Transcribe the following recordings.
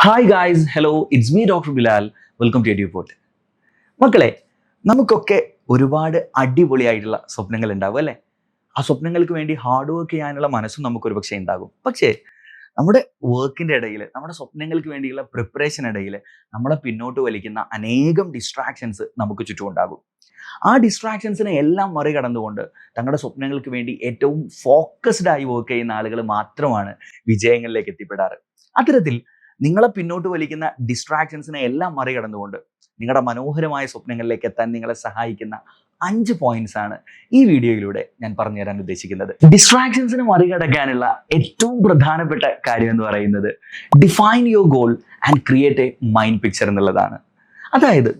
Hi guys, hello, it's me doctor Bilal. Welcome to Eduport. മക്കളെ, നമുക്കൊക്കെ ഒരുപാട് അടിപൊളിയായിട്ടുള്ള സ്വപ്നങ്ങൾ ഉണ്ടാവും അല്ലേ? ആ സ്വപ്നങ്ങൾക്ക് വേണ്ടി ഹാർഡ് വർക്ക് ചെയ്യാനുള്ള മനസ്സും നമുക്കൊരു പക്ഷേ ഉണ്ടാകും. പക്ഷേ നമ്മുടെ വർക്കിൻ്റെ ഇടയിൽ, നമ്മുടെ സ്വപ്നങ്ങൾക്ക് വേണ്ടിയുള്ള പ്രിപ്പറേഷൻ ഇടയിൽ നമ്മളെ പിന്നോട്ട് വലിക്കുന്ന അനേകം ഡിസ്ട്രാക്ഷൻസ് നമുക്ക് ചുറ്റും ഉണ്ടാകും. ആ ഡിസ്ട്രാക്ഷൻസിനെ എല്ലാം മറികടന്നുകൊണ്ട് തങ്ങളുടെ സ്വപ്നങ്ങൾക്ക് വേണ്ടി ഏറ്റവും ഫോക്കസ്ഡ് ആയി വർക്ക് ചെയ്യുന്ന ആളുകൾ മാത്രമാണ് വിജയങ്ങളിലേക്ക് എത്തിപ്പെടാറ്. അത്തരത്തിൽ നിങ്ങളെ പിന്നോട്ട് വലിക്കുന്ന ഡിസ്ട്രാക്ഷൻസിനെ എല്ലാം മറികടന്നുകൊണ്ട് നിങ്ങളുടെ മനോഹരമായ സ്വപ്നങ്ങളിലേക്ക് എത്താൻ നിങ്ങളെ സഹായിക്കുന്ന 5 പോയിന്റ്സ് ആണ് ഈ വീഡിയോയിലൂടെ ഞാൻ പറഞ്ഞു തരാൻ ഉദ്ദേശിക്കുന്നത്. ഡിസ്ട്രാക്ഷൻസിനെ മറികടക്കാനുള്ള ഏറ്റവും പ്രധാനപ്പെട്ട കാര്യം എന്ന് പറയുന്നത് define your goal and create A mind picture എന്നുള്ളതാണ്. അതായത്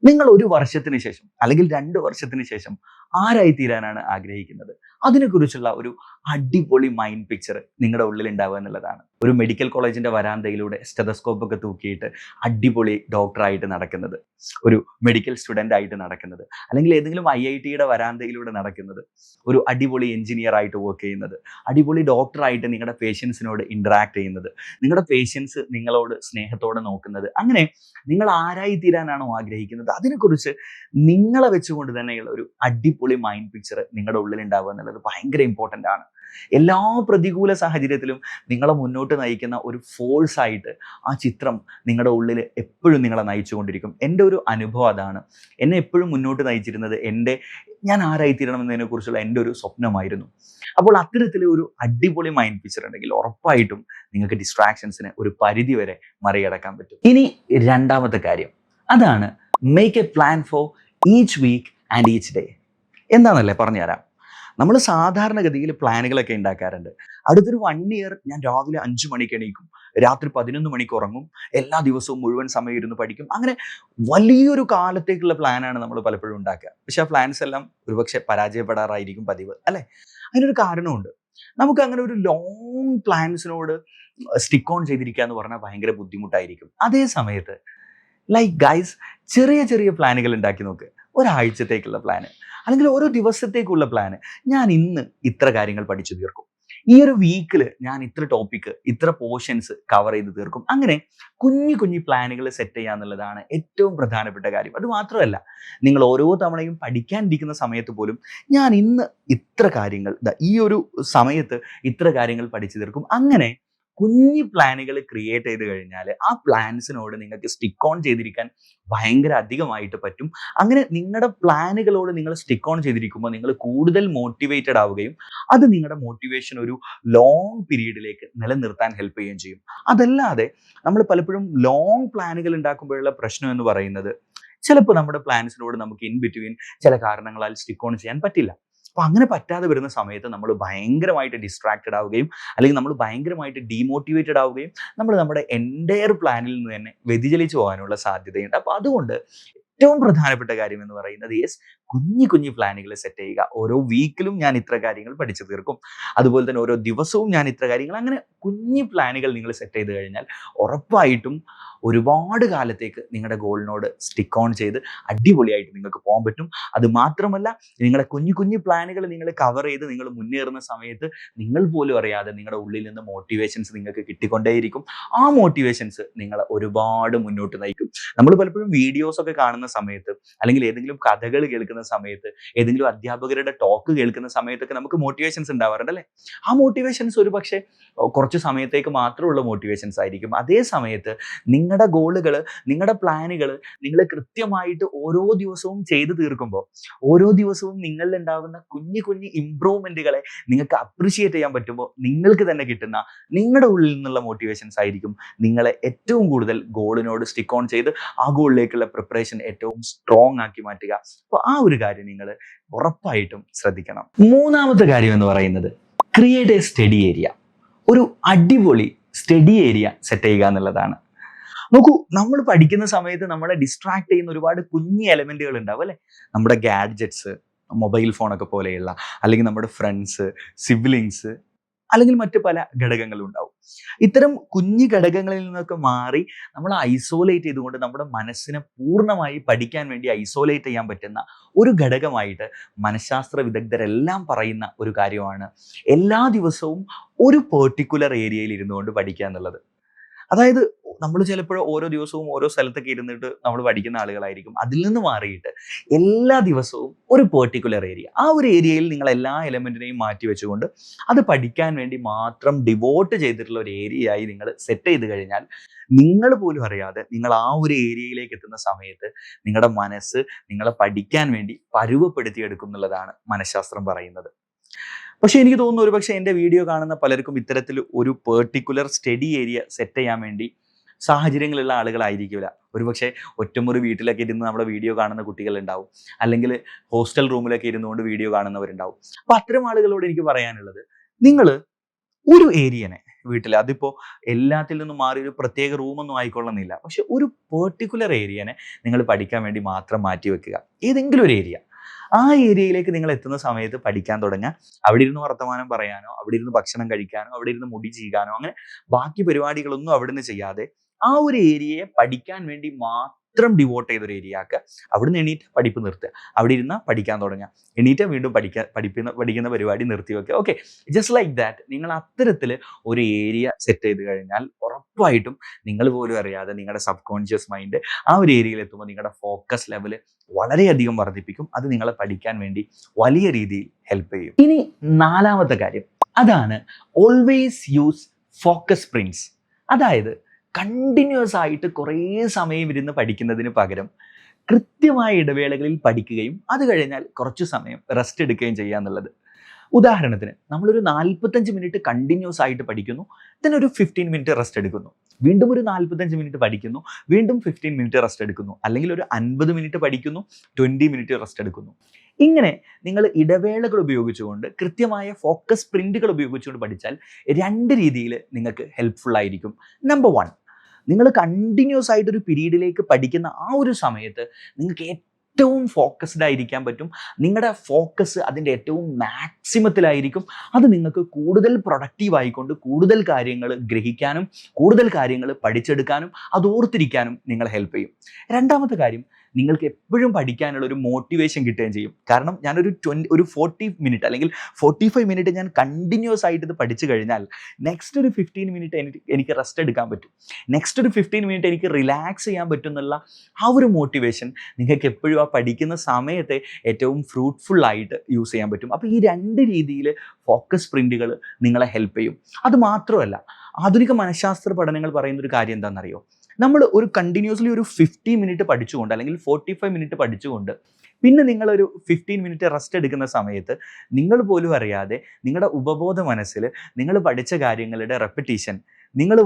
നിങ്ങൾ 1 വർഷത്തിന് ശേഷം അല്ലെങ്കിൽ 2 വർഷത്തിന് ശേഷം ആരായി തീരാനാണ് ആഗ്രഹിക്കുന്നത്, അതിനെക്കുറിച്ചുള്ള ഒരു അടിപൊളി മൈൻഡ് പിക്ചർ നിങ്ങളുടെ ഉള്ളിൽ ഉണ്ടാവുക എന്നുള്ളതാണ്. ഒരു മെഡിക്കൽ കോളേജിന്റെ വരാന്തയിലൂടെ സ്റ്റെതസ്കോപ്പ് ഒക്കെ തൂക്കിയിട്ട് അടിപൊളി ഡോക്ടറായിട്ട് നടക്കുന്നത്, ഒരു മെഡിക്കൽ സ്റ്റുഡൻ്റ് ആയിട്ട് നടക്കുന്നത്, അല്ലെങ്കിൽ ഏതെങ്കിലും IITയുടെ വരാന്തയിലൂടെ നടക്കുന്നത്, ഒരു അടിപൊളി എഞ്ചിനീയർ ആയിട്ട് വർക്ക് ചെയ്യുന്നത്, അടിപൊളി ഡോക്ടറായിട്ട് നിങ്ങളുടെ പേഷ്യൻസിനോട് ഇൻറ്ററാക്ട് ചെയ്യുന്നത്, നിങ്ങളുടെ പേഷ്യൻസ് നിങ്ങളോട് സ്നേഹത്തോടെ നോക്കുന്നത്, അങ്ങനെ നിങ്ങൾ ആരായി തീരാനാണോ ആഗ്രഹിക്കുന്നത് അതിനെക്കുറിച്ച് നിങ്ങളെ വെച്ചുകൊണ്ട് തന്നെയുള്ള ഒരു അടിപൊളി മൈൻഡ് പിക്ചർ നിങ്ങളുടെ ഉള്ളിൽ ഉണ്ടാവുക എന്നുള്ളത് ഭയങ്കര ഇമ്പോർട്ടൻ്റ് ആണ്. എല്ലാ പ്രതികൂല സാഹചര്യത്തിലും നിങ്ങളെ മുന്നോട്ട് നയിക്കുന്ന ഒരു ഫോഴ്സ് ആയിട്ട് ആ ചിത്രം നിങ്ങളുടെ ഉള്ളിൽ എപ്പോഴും നിങ്ങളെ നയിച്ചുകൊണ്ടിരിക്കും. എൻ്റെ ഒരു അനുഭവം അതാണ്. എന്നെ എപ്പോഴും മുന്നോട്ട് നയിച്ചിരുന്നത് ഞാൻ ആരായിത്തീരണം എന്നതിനെക്കുറിച്ചുള്ള എൻ്റെ ഒരു സ്വപ്നമായിരുന്നു. അപ്പോൾ അത്തരത്തിൽ ഒരു അടിപൊളി മൈൻഡ് പിക്ചർ ഉണ്ടെങ്കിൽ ഉറപ്പായിട്ടും നിങ്ങൾക്ക് ഡിസ്ട്രാക്ഷൻസിനെ ഒരു പരിധി വരെ മറികടക്കാൻ പറ്റും. ഇനി രണ്ടാമത്തെ കാര്യം, അതാണ് make a plan for each week and each day. എന്താണെന്നല്ലേ പറഞ്ഞുതരാം. നമ്മൾ സാധാരണഗതിയിൽ പ്ലാനുകളൊക്കെ ഉണ്ടാക്കാറുണ്ട്. അടുത്തൊരു 1 ഇയർ ഞാൻ രാവിലെ 5 മണിക്ക് എണീക്കും, രാത്രി 11 മണിക്ക് ഉറങ്ങും, എല്ലാ ദിവസവും മുഴുവൻ സമയം ഇരുന്ന് പഠിക്കും. അങ്ങനെ വലിയൊരു കാലത്തേക്കുള്ള പ്ലാനാണ് നമ്മൾ പലപ്പോഴും ഉണ്ടാക്കുക. പക്ഷെ ആ പ്ലാൻസ് എല്ലാം ഒരുപക്ഷെ പരാജയപ്പെടാറായിരിക്കും പതിവ്, അല്ലേ? അതിനൊരു കാരണമുണ്ട്. നമുക്ക് അങ്ങനെ ഒരു ലോങ് പ്ലാൻസിനോട് സ്റ്റിക്ക് ഓൺ ചെയ്തിരിക്കുക എന്ന് പറഞ്ഞാൽ ഭയങ്കര ബുദ്ധിമുട്ടായിരിക്കും. അതേ സമയത്ത് ലൈക്ക് ഗൈസ്, ചെറിയ ചെറിയ പ്ലാനുകൾ ഉണ്ടാക്കി നോക്ക്. ഒരാഴ്ചത്തേക്കുള്ള പ്ലാന്, അല്ലെങ്കിൽ ഓരോ ദിവസത്തേക്കുള്ള പ്ലാന്. ഞാൻ ഇന്ന് ഇത്ര കാര്യങ്ങൾ പഠിച്ചു തീർക്കും, ഈ ഒരു വീക്കിൽ ഞാൻ ഇത്ര ടോപ്പിക്ക്, ഇത്ര പോർഷൻസ് കവർ ചെയ്ത് തീർക്കും. അങ്ങനെ കുഞ്ഞു കുഞ്ഞു പ്ലാനുകൾ സെറ്റ് ചെയ്യുക എന്നുള്ളതാണ് ഏറ്റവും പ്രധാനപ്പെട്ട കാര്യം. അത് മാത്രമല്ല, നിങ്ങൾ ഓരോ തവണയും പഠിക്കാനിരിക്കുന്ന സമയത്ത് പോലും ഞാൻ ഇന്ന് ഇത്ര കാര്യങ്ങൾ, ഈ ഒരു സമയത്ത് ഇത്ര കാര്യങ്ങൾ പഠിച്ചു തീർക്കും. അങ്ങനെ കുഞ്ഞു പ്ലാനുകൾ ക്രിയേറ്റ് ചെയ്ത് കഴിഞ്ഞാൽ ആ പ്ലാൻസിനോട് നിങ്ങൾക്ക് സ്റ്റിക്ക് ഓൺ ചെയ്തിരിക്കാൻ ഭയങ്കര അധികമായിട്ട് പറ്റും. അങ്ങനെ നിങ്ങളുടെ പ്ലാനുകളോട് നിങ്ങൾ സ്റ്റിക്ക് ഓൺ ചെയ്തിരിക്കുമ്പോൾ നിങ്ങൾ കൂടുതൽ മോട്ടിവേറ്റഡ് ആവുകയും അത് നിങ്ങളുടെ മോട്ടിവേഷൻ ഒരു ലോങ് പീരീഡിലേക്ക് നിലനിർത്താൻ ഹെൽപ്പ് ചെയ്യുകയും ചെയ്യും. അതല്ലാതെ നമ്മൾ പലപ്പോഴും ലോങ് പ്ലാനുകൾ ഉണ്ടാക്കുമ്പോഴുള്ള പ്രശ്നം എന്ന് പറയുന്നത്, ചിലപ്പോൾ നമ്മുടെ പ്ലാൻസിനോട് നമുക്ക് ഇൻ ബിറ്റ്വീൻ ചില കാരണങ്ങളാൽ സ്റ്റിക്ക് ഓൺ ചെയ്യാൻ പറ്റില്ല. അപ്പോൾ അങ്ങനെ പറ്റാതെ വരുന്ന സമയത്ത് നമ്മൾ ഭയങ്കരമായിട്ട് ഡിസ്ട്രാക്റ്റഡ് ആവുകയും അല്ലെങ്കിൽ നമ്മൾ ഭയങ്കരമായിട്ട് ഡീമോട്ടിവേറ്റഡ് ആവുകയും നമ്മൾ നമ്മുടെ എൻ്റയർ പ്ലാനിൽ നിന്ന് തന്നെ വ്യതിചലിച്ചു പോകാനുള്ള സാധ്യതയുണ്ട്. അപ്പോൾ അതുകൊണ്ട് ഏറ്റവും പ്രധാനപ്പെട്ട കാര്യം എന്ന് പറയുന്നത് കുഞ്ഞു കുഞ്ഞു പ്ലാനുകൾ സെറ്റ് ചെയ്യുക. ഓരോ വീക്കിലും ഞാൻ ഇത്ര കാര്യങ്ങൾ പഠിച്ചു തീർക്കും, അതുപോലെ തന്നെ ഓരോ ദിവസവും ഞാൻ ഇത്ര കാര്യങ്ങൾ, അങ്ങനെ കുഞ്ഞു പ്ലാനുകൾ നിങ്ങൾ സെറ്റ് ചെയ്ത് കഴിഞ്ഞാൽ ഉറപ്പായിട്ടും ഒരുപാട് കാലത്തേക്ക് നിങ്ങളുടെ ഗോളിനോട് സ്റ്റിക്ക് ഓൺ ചെയ്ത് അടിപൊളിയായിട്ട് നിങ്ങൾക്ക് പോകാൻ പറ്റും. അത് മാത്രമല്ല, നിങ്ങളുടെ കുഞ്ഞു കുഞ്ഞു പ്ലാനുകൾ നിങ്ങൾ കവർ ചെയ്ത് നിങ്ങൾ മുന്നേറുന്ന സമയത്ത് നിങ്ങൾ പോലും അറിയാതെ നിങ്ങളുടെ ഉള്ളിൽ നിന്ന് മോട്ടിവേഷൻസ് നിങ്ങൾക്ക് കിട്ടിക്കൊണ്ടേയിരിക്കും. ആ മോട്ടിവേഷൻസ് നിങ്ങളെ ഒരുപാട് മുന്നോട്ട് നയിക്കും. നമ്മൾ പലപ്പോഴും വീഡിയോസ് ഒക്കെ കാണുന്ന സമയത്ത്, അല്ലെങ്കിൽ ഏതെങ്കിലും കഥകൾ കേൾക്കുന്ന സമയത്ത്, ഏതെങ്കിലും അധ്യാപകരുടെ ടോക്ക് കേൾക്കുന്ന സമയത്തൊക്കെ നമുക്ക് മോട്ടിവേഷൻസ് ഉണ്ടാവാറുണ്ട്, അല്ലേ? ആ മോട്ടിവേഷൻസ് ഒരു പക്ഷേ കുറച്ച് സമയത്തേക്ക് മാത്രമുള്ള മോട്ടിവേഷൻസ് ആയിരിക്കും. അതേ സമയത്ത് നിങ്ങളുടെ ഗോളുകൾ, നിങ്ങളുടെ പ്ലാനുകൾ നിങ്ങൾ കൃത്യമായിട്ട് ഓരോ ദിവസവും ചെയ്തു തീർക്കുമ്പോൾ, ഓരോ ദിവസവും നിങ്ങളിൽ ഉണ്ടാകുന്ന കുഞ്ഞു കുഞ്ഞു ഇംപ്രൂവ്മെന്റുകളെ നിങ്ങൾക്ക് അപ്രിഷിയേറ്റ് ചെയ്യാൻ പറ്റുമ്പോൾ നിങ്ങൾക്ക് തന്നെ കിട്ടുന്ന നിങ്ങളുടെ ഉള്ളിൽ നിന്നുള്ള മോട്ടിവേഷൻസ് ആയിരിക്കും നിങ്ങളെ ഏറ്റവും കൂടുതൽ ഗോളിനോട് സ്റ്റിക്ക് ഓൺ ചെയ്ത് ആ ഗോളിലേക്കുള്ള പ്രിപ്പറേഷൻ ഏറ്റവും സ്ട്രോങ് ആക്കി മാറ്റുക. അപ്പോൾ ആ ഒരു കാര്യം നിങ്ങൾ ഉറപ്പായിട്ടും ശ്രദ്ധിക്കണം. മൂന്നാമത്തെ കാര്യം എന്ന് പറയുന്നത് ക്രിയേറ്റ് എ സ്റ്റഡി ഏരിയ. ഒരു അടിപൊളി സ്റ്റഡി ഏരിയ സെറ്റ് ചെയ്യുക എന്നുള്ളതാണ്. നോക്കൂ, നമ്മൾ പഠിക്കുന്ന സമയത്ത് നമ്മളെ ഡിസ്ട്രാക്ട് ചെയ്യുന്ന ഒരുപാട് കുഞ്ഞു എലമെന്റുകൾ ഉണ്ടാവും, അല്ലേ? നമ്മുടെ ഗാഡ്ജറ്റ്സ്, മൊബൈൽ ഫോണൊക്കെ പോലെയുള്ള, അല്ലെങ്കിൽ നമ്മുടെ ഫ്രണ്ട്സ്, സിബ്ലിങ്സ്, അല്ലെങ്കിൽ മറ്റു പല ഘടകങ്ങളും ഉണ്ടാവും. ഇത്തരം കുഞ്ഞു ഘടകങ്ങളിൽ നിന്നൊക്കെ മാറി നമ്മൾ ഐസോലേറ്റ് ചെയ്തുകൊണ്ട് നമ്മുടെ മനസ്സിനെ പൂർണ്ണമായി പഠിക്കാൻ വേണ്ടി ഐസോലേറ്റ് ചെയ്യാൻ പറ്റുന്ന ഒരു ഘടകമായിട്ട് മനഃശാസ്ത്ര വിദഗ്ധരെല്ലാം പറയുന്ന ഒരു കാര്യമാണ് എല്ലാ ദിവസവും ഒരു പെർട്ടിക്കുലർ ഏരിയയിൽ ഇരുന്നുകൊണ്ട് പഠിക്കുക എന്നുള്ളത്. അതായത് നമ്മൾ ചിലപ്പോൾ ഓരോ ദിവസവും ഓരോ സ്ഥലത്തൊക്കെ ഇരുന്നിട്ട് നമ്മൾ പഠിക്കുന്ന ആളുകളായിരിക്കും. അതിൽ നിന്ന് മാറിയിട്ട് എല്ലാ ദിവസവും ഒരു പെർട്ടിക്കുലർ ഏരിയ, ആ ഒരു ഏരിയയിൽ നിങ്ങൾ എല്ലാ എലമെന്റിനെയും മാറ്റി വെച്ചുകൊണ്ട് അത് പഠിക്കാൻ വേണ്ടി മാത്രം ഡിവോട്ട് ചെയ്തിട്ടുള്ള ഒരു ഏരിയയായി നിങ്ങൾ സെറ്റ് ചെയ്ത് കഴിഞ്ഞാൽ നിങ്ങൾ പോലും അറിയാതെ നിങ്ങൾ ആ ഒരു ഏരിയയിലേക്ക് എത്തുന്ന സമയത്ത് നിങ്ങളുടെ മനസ്സ് നിങ്ങളെ പഠിക്കാൻ വേണ്ടി പരുവപ്പെടുത്തിയെടുക്കും എന്നുള്ളതാണ് മനഃശാസ്ത്രം പറയുന്നത്. പക്ഷെ എനിക്ക് തോന്നുന്നു ഒരുപക്ഷെ എൻ്റെ വീഡിയോ കാണുന്ന പലർക്കും ഇത്തരത്തിൽ ഒരു പെർട്ടിക്കുലർ സ്റ്റഡി ഏരിയ സെറ്റ് ചെയ്യാൻ വേണ്ടി സാഹചര്യങ്ങളുള്ള ആളുകളായിരിക്കില്ല. ഒരുപക്ഷെ ഒറ്റമുറി വീട്ടിലൊക്കെ ഇരുന്ന് നമ്മുടെ വീഡിയോ കാണുന്ന കുട്ടികളുണ്ടാവും, അല്ലെങ്കിൽ ഹോസ്റ്റൽ റൂമിലൊക്കെ ഇരുന്നുകൊണ്ട് വീഡിയോ കാണുന്നവരുണ്ടാവും. അപ്പൊ അത്തരം ആളുകളോട് എനിക്ക് പറയാനുള്ളത്, നിങ്ങൾ ഒരു ഏരിയനെ വീട്ടിൽ, അതിപ്പോൾ എല്ലാത്തിൽ നിന്നും മാറി ഒരു പ്രത്യേക റൂമൊന്നും ആയിക്കൊള്ളുന്നില്ല, പക്ഷെ ഒരു പെർട്ടിക്കുലർ ഏരിയനെ നിങ്ങൾ പഠിക്കാൻ വേണ്ടി മാത്രം മാറ്റി വെക്കുക. ഏതെങ്കിലും ഒരു ഏരിയ, ആ ഏരിയയിലേക്ക് നിങ്ങൾ എത്തുന്ന സമയത്ത് പഠിക്കാൻ തുടങ്ങുക. അവിടെ ഇരുന്ന് വർത്തമാനം പറയാനോ, അവിടെ ഇരുന്ന് ഭക്ഷണം കഴിക്കാനോ, അവിടെ ഇരുന്ന് മുടി ചീകാനോ, അങ്ങനെ ബാക്കി പരിപാടികളൊന്നും അവിടെ നിന്ന് ചെയ്യാതെ ആ ഒരു ഏരിയയെ പഠിക്കാൻ വേണ്ടി മാത്രം ഡിവോട്ട് ചെയ്തൊരു ഏരിയ ആക്കുക. അവിടുന്ന് എണീറ്റ് പഠിപ്പ് നിർത്തുക, അവിടെ ഇരുന്ന് പഠിക്കാൻ തുടങ്ങുക, എണീറ്റ് വീണ്ടും പഠിക്കുന്ന പരിപാടി നിർത്തി വെക്കുക. Okay, just like that. നിങ്ങൾ അത്തരത്തിൽ ഒരു ഏരിയ സെറ്റ് ചെയ്ത് കഴിഞ്ഞാൽ ഉറപ്പായിട്ടും നിങ്ങൾ പോലും അറിയാതെ നിങ്ങളുടെ സബ് കോൺഷ്യസ് മൈൻഡ് ആ ഒരു ഏരിയയിൽ എത്തുമ്പോൾ നിങ്ങളുടെ ഫോക്കസ് ലെവൽ വളരെയധികം വർദ്ധിപ്പിക്കും. അത് നിങ്ങളെ പഠിക്കാൻ വേണ്ടി വലിയ രീതിയിൽ ഹെൽപ്പ് ചെയ്യും. ഇനി നാലാമത്തെ കാര്യം, അതാണ് ഓൾവേസ് യൂസ് ഫോക്കസ് സ്പ്രിന്റ്സ്. അതായത് കണ്ടിന്യൂസ് ആയിട്ട് കുറേ സമയം ഇരുന്ന് പഠിക്കുന്നതിന് പകരം കൃത്യമായ ഇടവേളകളിൽ പഠിക്കുകയും അത് കഴിഞ്ഞാൽ കുറച്ച് സമയം റെസ്റ്റ് എടുക്കുകയും ചെയ്യുക എന്നുള്ളത്. ഉദാഹരണത്തിന്, നമ്മളൊരു 45 മിനിറ്റ് കണ്ടിന്യൂസ് ആയിട്ട് പഠിക്കുന്നു, then ഒരു 15 മിനിറ്റ് റെസ്റ്റ് എടുക്കുന്നു, വീണ്ടും ഒരു 45 മിനിറ്റ് പഠിക്കുന്നു, വീണ്ടും 15 മിനിറ്റ് റെസ്റ്റ് എടുക്കുന്നു, അല്ലെങ്കിൽ ഒരു 50 മിനിറ്റ് പഠിക്കുന്നു, 20 മിനിറ്റ് റെസ്റ്റ് എടുക്കുന്നു. ഇങ്ങനെ നിങ്ങൾ ഇടവേളകൾ ഉപയോഗിച്ചുകൊണ്ട്, കൃത്യമായ ഫോക്കസ് സ്പ്രിന്റുകൾ ഉപയോഗിച്ചുകൊണ്ട് പഠിച്ചാൽ 2 രീതിയിൽ നിങ്ങൾക്ക് ഹെൽപ്ഫുൾ ആയിരിക്കും. നമ്പർ 1, നിങ്ങൾ കണ്ടിന്യൂസ് ആയിട്ടൊരു പീരീഡിലേക്ക് പഠിക്കുന്ന ആ ഒരു സമയത്ത് നിങ്ങൾക്ക് ഏറ്റവും ഫോക്കസ്ഡ് ആയിരിക്കാൻ പറ്റും. നിങ്ങളുടെ ഫോക്കസ് അതിൻ്റെ ഏറ്റവും മാക്സിമത്തിലായിരിക്കും. അത് നിങ്ങൾക്ക് കൂടുതൽ പ്രൊഡക്റ്റീവ് ആയിക്കൊണ്ട് കൂടുതൽ കാര്യങ്ങൾ ഗ്രഹിക്കാനും കൂടുതൽ കാര്യങ്ങൾ പഠിച്ചെടുക്കാനും അത് ഓർത്തിരിക്കാനും നിങ്ങൾ ഹെൽപ്പ് ചെയ്യും. രണ്ടാമത്തെ കാര്യം, നിങ്ങൾക്ക് എപ്പോഴും പഠിക്കാനുള്ള ഒരു മോട്ടിവേഷൻ കിട്ടുകയും ചെയ്യും. കാരണം ഞാനൊരു 40 മിനിറ്റ് അല്ലെങ്കിൽ 45 മിനിറ്റ് ഞാൻ കണ്ടിന്യൂസ് ആയിട്ട് ഇത് പഠിച്ചു കഴിഞ്ഞാൽ നെക്സ്റ്റ് ഒരു 15 മിനിറ്റ് എനിക്ക് റെസ്റ്റ് എടുക്കാൻ പറ്റും, നെക്സ്റ്റ് ഒരു 15 മിനിറ്റ് എനിക്ക് റിലാക്സ് ചെയ്യാൻ പറ്റും എന്നുള്ള ആ ഒരു മോട്ടിവേഷൻ നിങ്ങൾക്ക് എപ്പോഴും ആ പഠിക്കുന്ന സമയത്തെ ഏറ്റവും ഫ്രൂട്ട്ഫുൾ ആയിട്ട് യൂസ് ചെയ്യാൻ പറ്റും. അപ്പോൾ ഈ 2 രീതിയിൽ ഫോക്കസ് സ്പ്രിന്റുകൾ നിങ്ങളെ ഹെൽപ്പ് ചെയ്യും. അത് മാത്രമല്ല, ആധുനിക മനഃശാസ്ത്ര പഠനങ്ങൾ പറയുന്ന ഒരു കാര്യം എന്താണെന്നറിയോ? നമ്മൾ ഒരു കണ്ടിന്യൂസ്ലി ഒരു 50 മിനിറ്റ് പഠിച്ചുകൊണ്ട് അല്ലെങ്കിൽ 45 മിനിറ്റ് പഠിച്ചുകൊണ്ട് പിന്നെ നിങ്ങളൊരു 15 മിനിറ്റ് റെസ്റ്റ് എടുക്കുന്ന സമയത്ത് നിങ്ങൾ പോലും അറിയാതെ നിങ്ങളുടെ ഉപബോധ മനസ്സിൽ നിങ്ങൾ പഠിച്ച കാര്യങ്ങളുടെ റെപ്പിറ്റീഷൻ, നിങ്ങൾ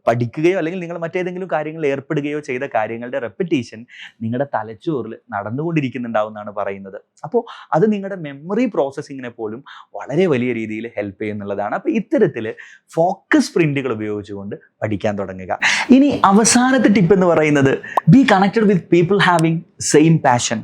പഠിക്കുകയോ അല്ലെങ്കിൽ നിങ്ങൾ മറ്റേതെങ്കിലും കാര്യങ്ങളിൽ ഏർപ്പെടുകയോ ചെയ്ത കാര്യങ്ങളുടെ റെപ്പിറ്റീഷൻ നിങ്ങളുടെ തലച്ചോറിൽ നടന്നുകൊണ്ടിരിക്കുന്നുണ്ടാവും എന്നാണ് പറയുന്നത്. അപ്പോൾ അത് നിങ്ങളുടെ മെമ്മറി പ്രോസസ്സിങ്ങിനെ പോലും വളരെ വലിയ രീതിയിൽ ഹെൽപ്പ് ചെയ്യുന്നുള്ളതാണ്. അപ്പോൾ ഇത്തരത്തിൽ ഫോക്കസ് സ്പ്രിന്റുകൾ ഉപയോഗിച്ചുകൊണ്ട് പഠിക്കാൻ തുടങ്ങുക. ഇനി അവസാനത്തെ ടിപ്പ് എന്ന് പറയുന്നത്, be connected with people having same passion.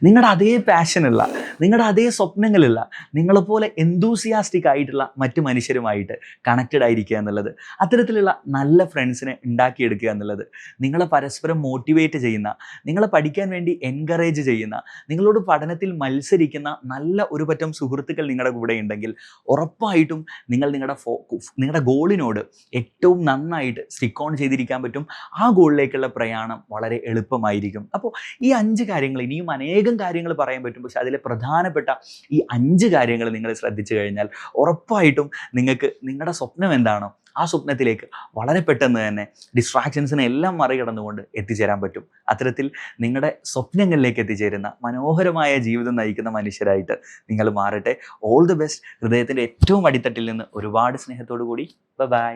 നിങ്ങളുടെ അതേ പാഷനുള്ള, നിങ്ങളുടെ അതേ സ്വപ്നങ്ങളുള്ള, നിങ്ങളെപ്പോലെ എന്തൂസിയാസ്റ്റിക് ആയിട്ടുള്ള മറ്റു മനുഷ്യരുമായിട്ട് കണക്റ്റഡ് ആയിരിക്കുക എന്നുള്ളത്, അത്തരത്തിലുള്ള നല്ല ഫ്രണ്ട്സിനെ ഉണ്ടാക്കിയെടുക്കുക എന്നുള്ളത്, നിങ്ങളെ പരസ്പരം മോട്ടിവേറ്റ് ചെയ്യുന്ന, നിങ്ങളെ പഠിക്കാൻ വേണ്ടി എൻകറേജ് ചെയ്യുന്ന, നിങ്ങളോട് പഠനത്തിൽ മത്സരിക്കുന്ന നല്ല ഒരു പറ്റം സുഹൃത്തുക്കൾ നിങ്ങളുടെ കൂടെ ഉണ്ടെങ്കിൽ ഉറപ്പായിട്ടും നിങ്ങളുടെ ഗോളിനോട് ഏറ്റവും നന്നായിട്ട് സ്റ്റിക്ക് ഓൺ ചെയ്തിരിക്കാൻ പറ്റും. ആ ഗോളിലേക്കുള്ള പ്രയാണം വളരെ എളുപ്പമായിരിക്കും. അപ്പോൾ ഈ 5 കാര്യങ്ങൾ, ഇനിയും അനേകം കാര്യങ്ങൾ പറയാൻ പറ്റും, പക്ഷെ അതിലെ പ്രധാനപ്പെട്ട ഈ 5 കാര്യങ്ങൾ നിങ്ങൾ ശ്രദ്ധിച്ചു കഴിഞ്ഞാൽ ഉറപ്പായിട്ടും നിങ്ങൾക്ക് നിങ്ങളുടെ സ്വപ്നം എന്താണോ ആ സ്വപ്നത്തിലേക്ക് വളരെ പെട്ടെന്ന് തന്നെ ഡിസ്ട്രാക്ഷൻസിനെ എല്ലാം മറികടന്നുകൊണ്ട് എത്തിച്ചേരാൻ പറ്റും. അത്തരത്തിൽ നിങ്ങളുടെ സ്വപ്നങ്ങളിലേക്ക് എത്തിച്ചേരുന്ന മനോഹരമായ ജീവിതം നയിക്കുന്ന മനുഷ്യരായിട്ട് നിങ്ങൾ മാറട്ടെ. All the best. ഹൃദയത്തിൻ്റെ ഏറ്റവും അടിത്തട്ടിൽ നിന്ന് ഒരുപാട് സ്നേഹത്തോടു കൂടി. ബൈ.